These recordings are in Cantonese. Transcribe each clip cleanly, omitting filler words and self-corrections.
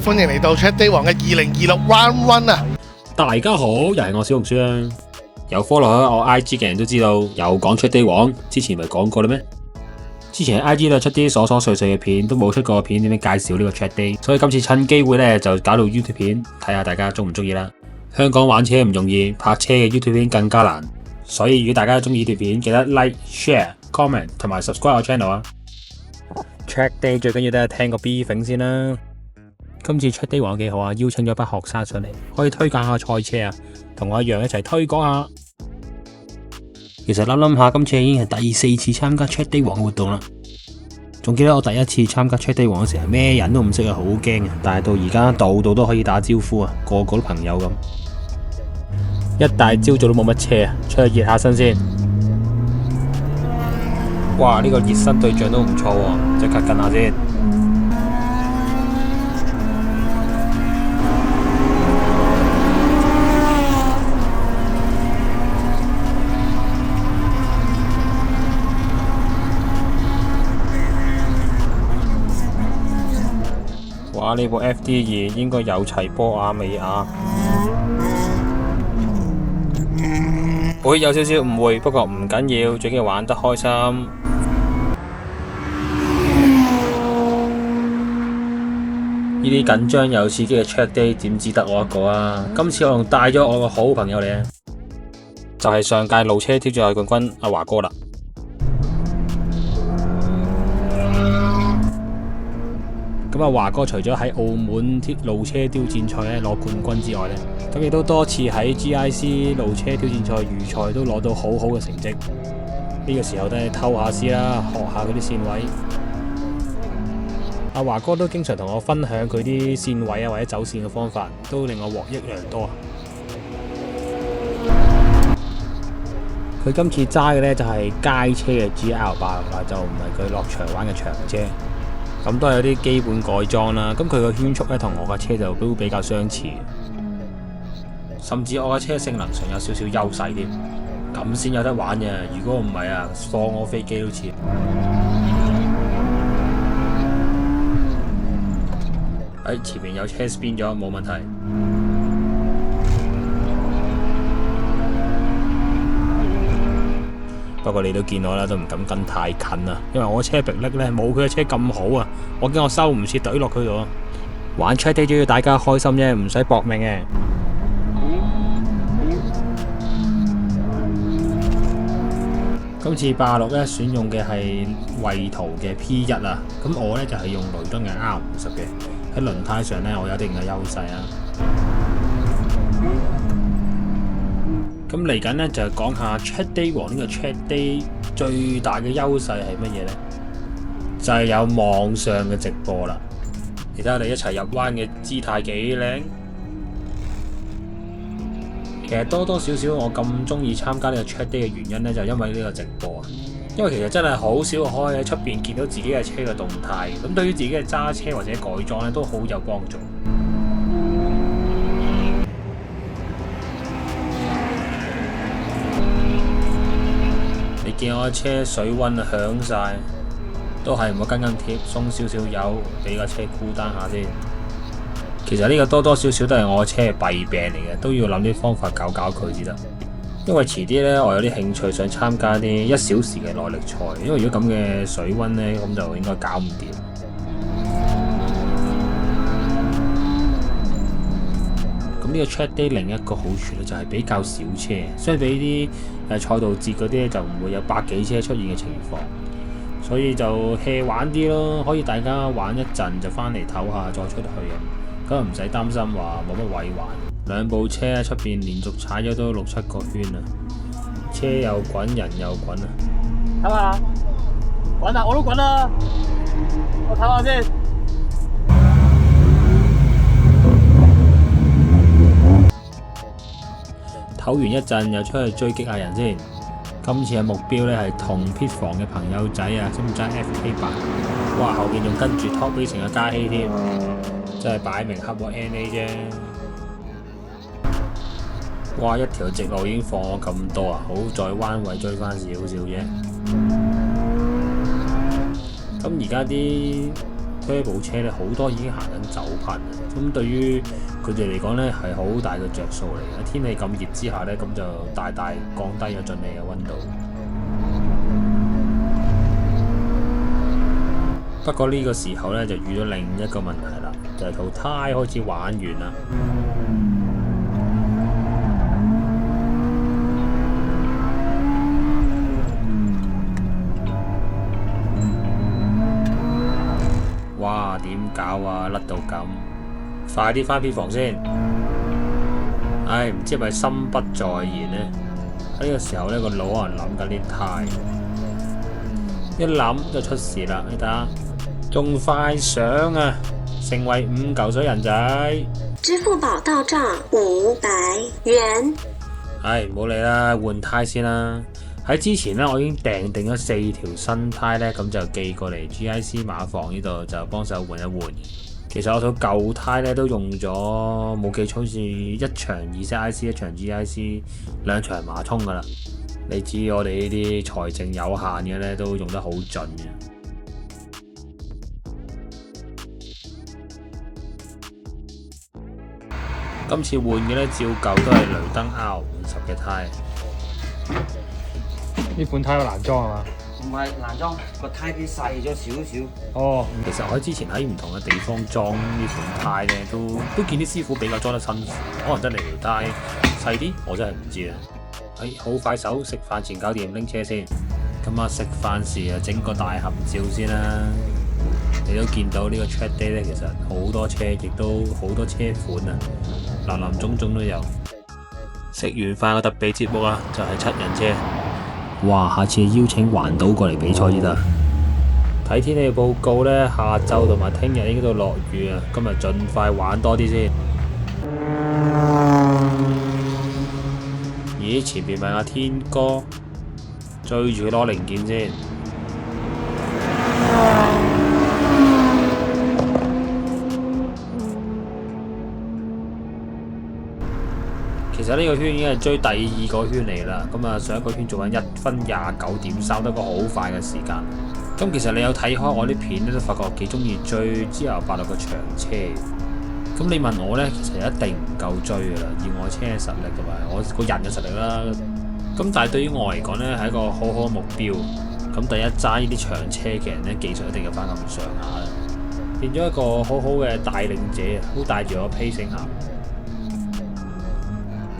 歡迎嚟到 Chat Day 王嘅2026 Round One 啊！大家好，又係我小紅書啦。有 follow 我 IG 嘅人都知道，有講 Chat Day 王，之前咪講過啦咩？之前喺 IG 都出啲瑣瑣碎碎嘅片，都冇出過片點樣介紹呢個 Chat Day，所以今次趁機會呢，就搞到 YouTube 片，睇下大家中唔中意啦。香港玩車唔容易，拍車嘅 YouTube 片更加難，所以如果大家中意條片，記得 Like、Share、Comment 同埋 Subscribe 我 channel 啊。Chat Day 最緊要都係聽個 briefing 先啦。今次 Chat Day 王幾好啊，邀請咗班學生上嚟，可以推介下賽車啊，同我一樣一齊推廣下。其實諗下，今次已經係第4次參加 Chat Day 王嘅活動啦。仲記得我第一次參加 Chat Day 王嘅時候，咩人都唔識啊，好驚啊！但係到而家度度都可以打招呼啊，個個都朋友咁。一大朝早都冇乜車啊，出去熱下身先。哇！呢個熱身對象都唔錯喎，即刻跟下先。哇！呢部 FD2 應該有齊波亞美亞。會有少少誤會，不過唔緊要，最緊要玩得開心。呢啲緊張又刺激嘅 Chat Day 點止得我一個啊！今次我仲帶咗我個好朋友嚟啊，就係上屆路車挑戰賽冠軍阿華哥啦。咁啊，華哥除咗喺澳門路車挑戰賽咧攞冠軍之外咧，咁亦都多次喺 GIC 路車挑戰賽預賽都攞到好好嘅成績。呢個時候都係偷下師啦，學下佢啲線位。阿華哥都經常同我分享佢啲線位啊或者走線嘅方法，都令我獲益良多。佢今次揸嘅咧就係街車嘅 GL86啦，就唔係佢落場玩嘅長車。咁都係有啲基本改裝啦，咁佢個圈速咧同我架車就都比較相似，甚至我架車性能上有少少優勢添，咁先有得玩嘅。如果唔係啊，放我飛機都似。前面有車 spin 咗，冇問題。不過你都見我啦，都唔敢跟太近啊，因為我車迫力咧冇佢嘅車咁好啊，我驚我收唔切懟落佢度。玩 Chat Day 主要大家開心啫，唔使搏命嘅。今次86咧選用嘅係惠圖嘅 P1 啊，咁我咧就係用雷敦嘅 R50嘅，喺輪胎上咧我有一定嘅優勢啊。咁嚟緊呢，就講下 Chat Day 王呢個 Chat Day 最大嘅優勢係乜嘢呢？就係有網上嘅直播啦。你睇下我哋一齊入彎嘅姿態幾靚。其實多多少少我咁中意參加呢個 Chat Day 嘅原因呢，就因為呢個直播啊。因為其實真係好少可以喺出邊見到自己嘅車嘅動態，咁對於自己嘅揸車或者改裝呢，都好有幫助。見我車水溫響晒，都係唔好跟緊貼，鬆少少油，俾架車酷單下先。其實呢個多多少少都係我車嘅弊病嚟嘅，都要諗啲方法搞佢至得。因為遲啲呢，我有啲興趣想參加啲1小時嘅耐力賽，因為如果咁嘅水溫呢，咁就應該搞唔掂。呢個 Chat Day 另一個好處咧就係比較少車，相比啲賽道節嗰啲咧就唔會有百幾車出現嘅情況，所以就 hea 玩啲咯，可以大家玩一陣就翻嚟唞下再出去咁唔使擔心話冇乜位玩。兩部車喺出邊連續踩咗都6、7個圈啊，車又滾人又滾啊！睇下，滾啊！我都滾啦，我睇下先。唞完一陣又出去追擊下人先。今次嘅目標呢係同 pit 房嘅朋友仔啊，識唔識揸 FK8？哇，後邊仲跟住 Top Racing 嘅加希添，真係擺明恰我 NA 啫。哇，一條直路已經放我咁多啊，好在彎位追翻少少啫。咁而家啲 Turbo 車咧好多已經行緊走頻，咁對於佢哋嚟講咧係好大嘅着數嚟嘅。天氣咁熱之下咧，咁就大大降低咗進氣嘅溫度。不過呢個時候咧就遇到另一個問題啦，就係套胎開始玩完啦。哇！點搞啊？甩到咁，快啲返 P 房先！唉，唔知係咪心不在焉呢？喺呢個時候呢個腦可能諗緊啲胎，一諗就出事啦！你睇下，仲快上啊！成為5嚿水人仔。支付寶到賬500元。唉，唔好理啦，換胎先啦。喺之前呢，我已經訂定咗4條新胎呢，咁就寄過嚟 GIC 馬房呢度就幫手換一換。其實我套舊胎呢都用咗冇記錯，好似1場2ZIC 1場 GIC 2場馬通噶啦。你知我哋呢啲財政有限嘅呢，都用得好盡嘅。今次換嘅呢，照舊都係雷登 R50嘅胎。呢款胎難裝係嘛？唔係難裝，個胎機細咗少少。哦，其實我之前喺唔同嘅地方裝呢款胎咧，都見啲師傅比較裝得辛苦，可能真係條胎細啲，我真係唔知啊。好快手，食飯前搞掂拎車先。咁啊，食飯時啊，整個大合照先啦。你都見到呢個 track day 咧，其實好多車，亦都好多車款啊，林林總總都有。食完飯個特備節目啊，就係7人車。哇！下次邀請環島過嚟比賽先得。睇天氣報告呢，下晝同埋聽日應該都落雨啊。今日盡快玩多啲先。咦？前面咪阿天哥，追住佢攞零件先。其實呢個圈已經係追第2個圈嚟啦，咁啊上一個圈做緊1分29.3，得個好快嘅時間。咁其實你有睇開我啲片咧，都發覺幾中意追 GL86個長車。咁你問我呢，其實一定唔夠追噶啦，以我車嘅實力同埋我個人嘅實力啦。咁但係對於我嚟講呢，係一個好好嘅目標。咁第一揸呢啲長車嘅人呢，技術一定要翻咁上下啦，變咗一個好好嘅帶領者，好帶住我 pacing 下。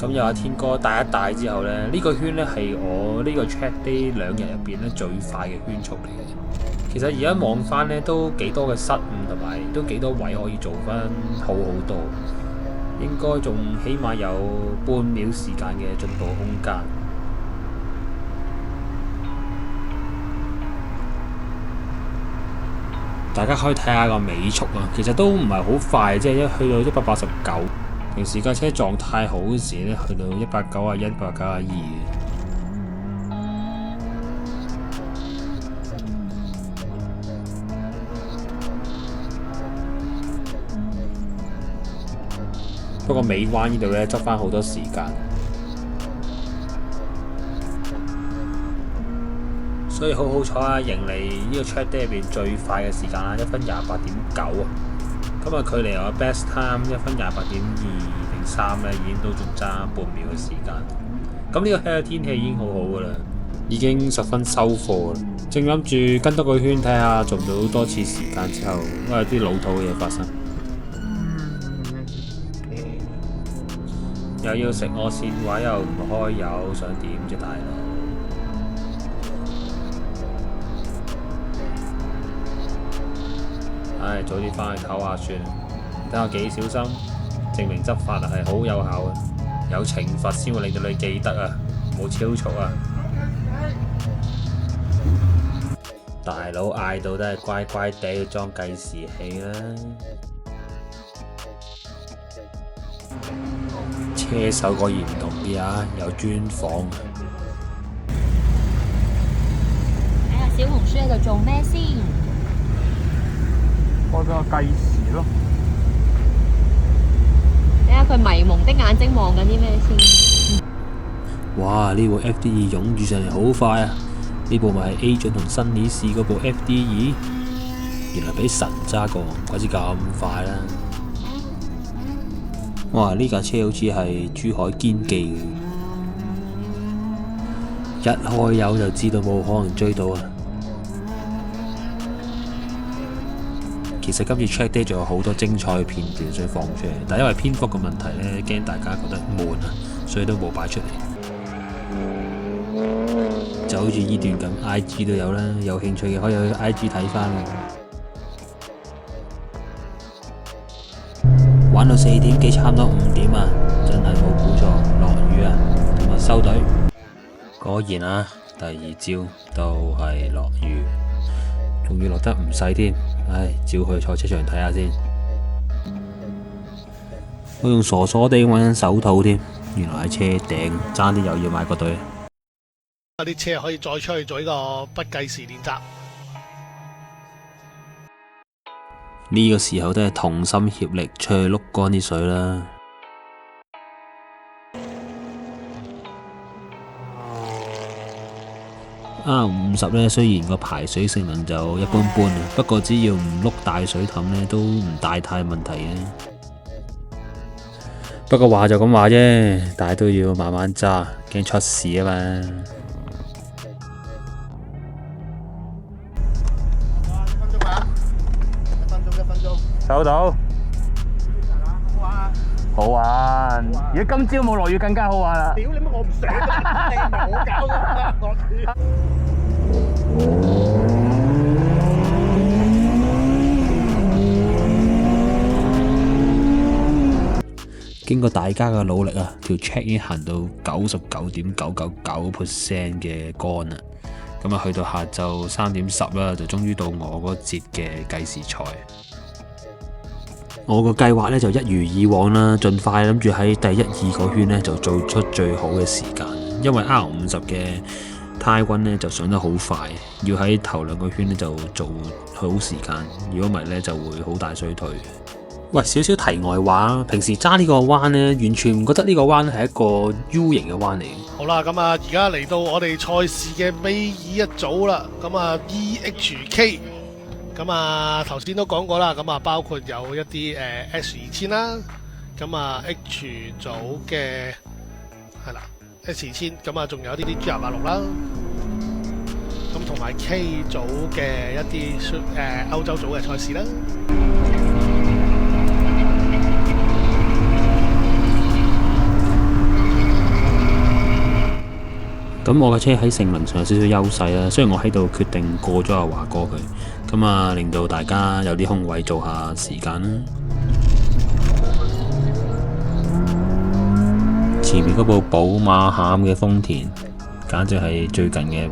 咁有阿天哥帶一帶之後呢，呢個圈呢係我呢個 track day 2日入邊呢最快嘅圈速嚟嘅。其實而家望翻呢都幾多嘅失誤，同埋都幾多位可以做翻好多，應該仲起碼有半秒時間嘅進步空間。大家可以睇下個尾速啊，其實都唔係好快，即係一去到189。平時架車狀態好時咧，去到191、192。不過尾彎呢度咧，執翻好多時間，所以好好彩啊！迎嚟呢個 track day 入邊最快嘅時間啦，1分28.9啊！咁啊，距離我 best time 1分28.203咧，已經都仲爭半秒嘅時間。咁呢個天氣已經好好噶啦，已經十分收貨啦。正諗住跟多個圈睇下做唔到多次時間之後，因為有啲老土嘅嘢發生。又要食我線位，又唔開油，想點啫大佬？唉，早啲返去唞下算，睇下幾小心，證明執法係好有效嘅，有懲罰先會令到你記得啊，冇超速啊！大佬嗌到都係乖乖地去裝計時器啦。車手果然唔同啲啊，有專訪。睇下小紅書喺度做咩先？開咗個計時咯。睇下佢迷蒙的眼睛望緊啲咩先？哇！呢部 FD2 湧住上嚟好快啊！呢部咪係 A 準同新年試嗰部 FD2。原來俾神揸過，鬼知咁快啦！哇！呢架車好似係珠海堅記嘅，一開油就知道冇可能追到啊！其實今次 check day 仲有好多精彩嘅片段想放出嚟，但因為篇幅嘅問題呢，驚大家覺得悶啊，所以都冇擺出嚟。就好似呢段咁 ，IG 都有啦，有興趣嘅可以去 IG 睇翻喎。玩到4點幾，差唔多5點啊，真係冇估錯，落雨啊，咁啊收隊。果然啊，第二朝都係落雨，仲要落得唔細添，唉，照去賽車場睇下先。我用傻傻地揾緊手套添，原來喺車頂，爭啲又要買個對。啲車可以再出去做呢個不計時練習。呢個時候都係同心協力出去碌乾啲水啦。R50呢，雖然個排水性能就一般般，不過只要唔碌大水凼呢，都唔大太問題嘅。不過話就咁話啫，但係都要慢慢揸，驚出事啊嘛。收到。好玩，如果今朝冇落雨更加好玩啦。屌你乜我唔想，你唔係我搞㗎。經過大家嘅努力啊，條 check 已經行到99.999% 嘅乾啦。咁啊，去到下晝3點10啦，就終於到我嗰節嘅計時賽。我個計劃呢就一如以往啦，盡快諗住喺第1、2個圈呢就做出最好嘅時間。因為 R50嘅胎溫呢就上得好快，要喺頭2個圈呢就做好時間。如果唔係呢，就會好大衰退。喂，少少題外話，平時揸呢個彎呢，完全唔覺得呢個彎係一個 U 型嘅彎嚟。好啦，咁啊，而家嚟到我哋賽事嘅尾二一組啦。咁啊 EHK， 咁啊頭先都講過啦。咁啊包括有一啲S2000啦，咁啊 H 組嘅係啦 S2000，咁啊仲有呢啲 G86啦，咁同埋 K 組嘅一啲歐洲組嘅賽事啦。咁我嘅車喺性能上有少少優勢啦，雖然我喺度決定過咗阿華哥佢，咁啊令到大家有啲空位做下時間啦。前面嗰部寶馬餡嘅豐田，簡直係最近嘅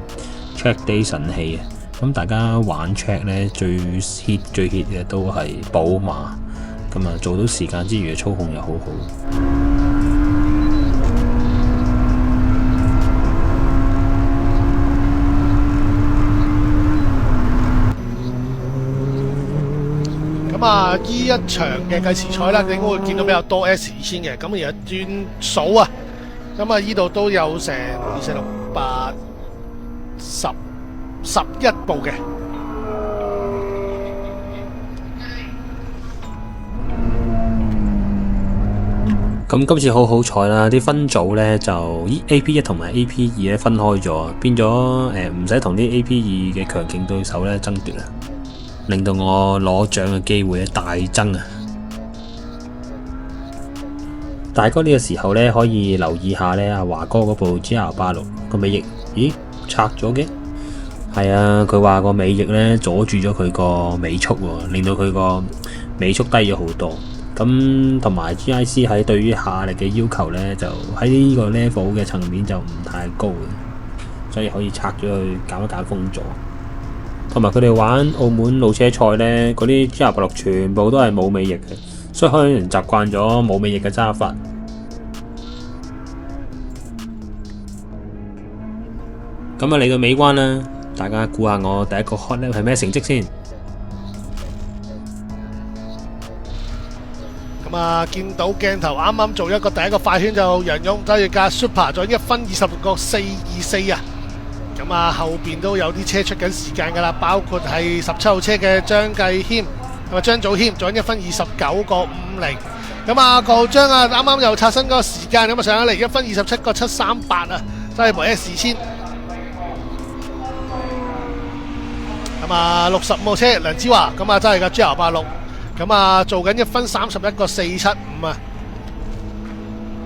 track day 神器啊！咁大家玩 track 呢，最 hit 嘅都係寶馬，咁啊做到時間之餘嘅操控又好好。咁啊，呢一場嘅計時賽啦，你應該會見到比較多 S2000嘅。咁而家轉數啊，咁啊呢度都有成2、4、6、8、10、11部嘅。咁今次好彩啦，啲分組呢就AP1同埋AP2咧分開咗，變咗唔使同啲 AP2嘅強勁對手咧爭奪啦。令到我攞獎嘅機會大增啊！大哥呢個時候呢，可以留意下呢阿華哥嗰部 GR86 個尾翼，咦拆咗嘅？係啊，佢話個尾翼呢阻住咗佢個尾速喎，令到佢個尾速低咗好多。咁同埋 GIC 喺對於下力嘅要求呢，就喺呢個 level 嘅層面就唔太高嘅，所以可以拆咗去減一減風阻。同埋佢哋玩澳門路車賽呢，嗰啲 GR86 全部都係冇尾翼嘅，所以可能習慣咗冇尾翼嘅揸法。咁啊嚟到尾關啦，大家估下我第一個 hot lap 係咩成績先？咁啊，見到鏡頭啱啱做第一個快圈就楊勇揸住架 Super 咗1分26.424啊！咁啊後邊都有啲車出緊時間㗎啦，包括係17號車嘅張繼謙同埋張祖謙，做緊1分29.50。咁啊個張啊啱啱又刷新嗰個時間，咁啊上咗嚟1分27.738啊，真係唯一時先。咁啊65號車梁子華，咁啊真係㗎 GR86，咁啊做緊1分31.475啊。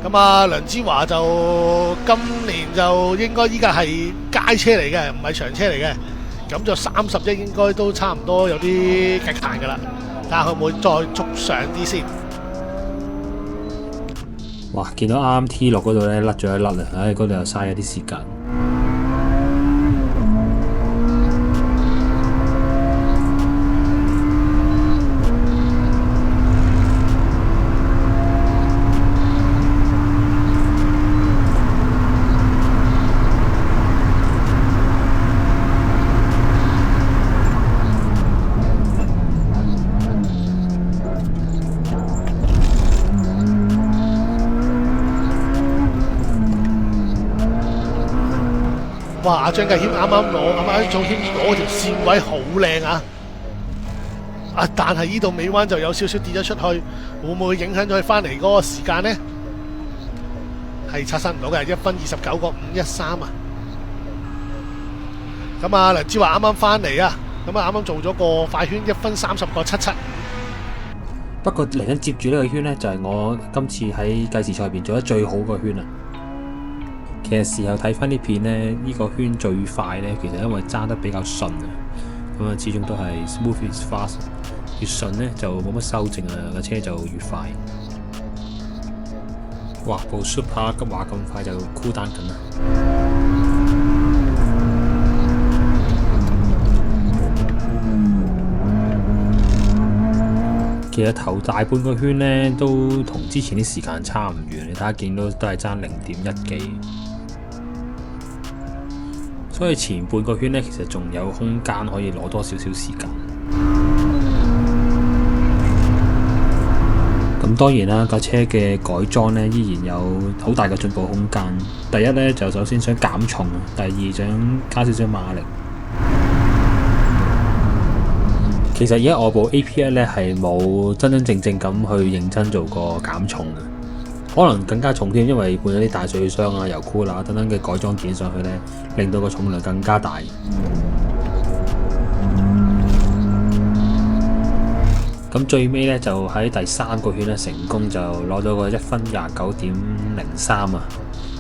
咁啊梁子華就今年就應該依家係街車嚟嘅，唔係長車嚟嘅，咁就31應該都差唔多有啲極限㗎啦，睇下佢會唔會再捉上啲先。哇！見到啱 T 落嗰度咧，甩咗一甩啊！唉，嗰度又嘥咗啲時間。哇！阿張繼謙啱啱祖謙攞條線位好靚啊！但係呢度尾彎就有少少跌咗出去，會唔會影響咗佢翻嚟嗰個時間呢？係刷新唔到嘅，1分29.513啊！咁啊梁子華啱啱翻嚟啊，咁啊啱啱做咗個快圈1分30.77。不過嚟緊接住呢個圈呢，就係我今次喺計時賽入邊做得最好個圈啊！其實事後睇翻啲片呢，呢個圈最快呢，其實因為揸得比較順啊，咁啊始終都係 smooth is fast， 越順呢就冇乜修正啊，個車就越快。哇！部 Super 急話咁快就 cool down 緊啦。其實頭大半個圈呢，都同之前啲時間差唔遠，你睇下見到都係爭0.1幾。所以前半個圈呢，其實仲有空間可以攞多少少時間。咁當然啦，架車嘅改裝呢，依然有好大嘅進步空間。第一呢，就首先想減重，第二想加少少馬力。其實而家我部 AP1 呢，係冇真真正正咁去認真做過減重嘅。可能更加重添，因為換咗啲大水箱啊、油庫啦等等嘅改裝件上去呢，令到個重量更加大。咁最尾呢，就喺第3個圈呢，成功就攞到個1分29.03啊！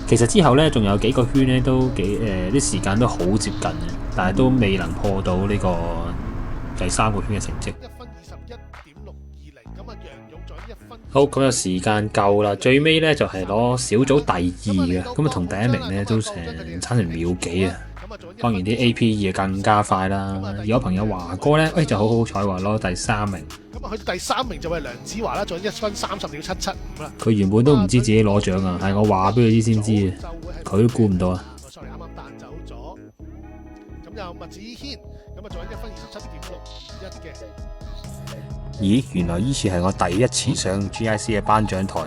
其實之後呢，仲有幾個圈呢，都啲時間都好接近嘅，但係都未能破到呢個第3個圈嘅成績。好，咁就時間夠啦，最尾呢就係攞小組第2嘅，咁啊同第1名呢都差成秒幾啊！當然啲 AP2 更加快啦。有朋友華哥呢，就好彩話攞第3名。咁啊去到第3名就係梁子華啦，仲有1分30.775啦。佢原本都唔知自己攞獎啊，係我話俾佢知先知啊，佢都估唔到啊。sorry， 啱啱彈走咗。咁又麥子軒，咁啊仲有1分27.61嘅。咦，原來依次係我第一次上 GIC 嘅頒獎台，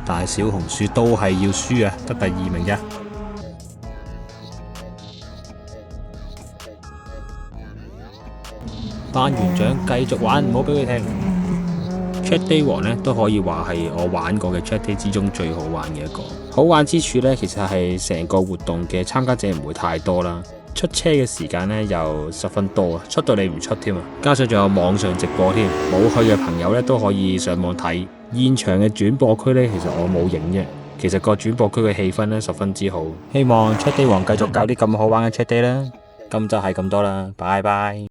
但係小紅書都係要輸啊，得第2名啫。頒完獎繼續玩，唔好俾佢聽。Track Day 王呢都可以話係我玩過嘅 Track Day 之中最好玩嘅一個。好玩之處呢，其實係成個活動嘅參加者唔會太多啦。出車嘅時間呢又十分多啊，出到你唔出添啊！加上仲有網上直播添，冇去嘅朋友呢都可以上網睇。現場嘅轉播區呢，其實我冇影啫。其實個轉播區嘅氣氛呢十分之好。希望 Track Day 王繼續搞啲咁好玩嘅 Track Day 啦。今集係咁多啦，拜拜。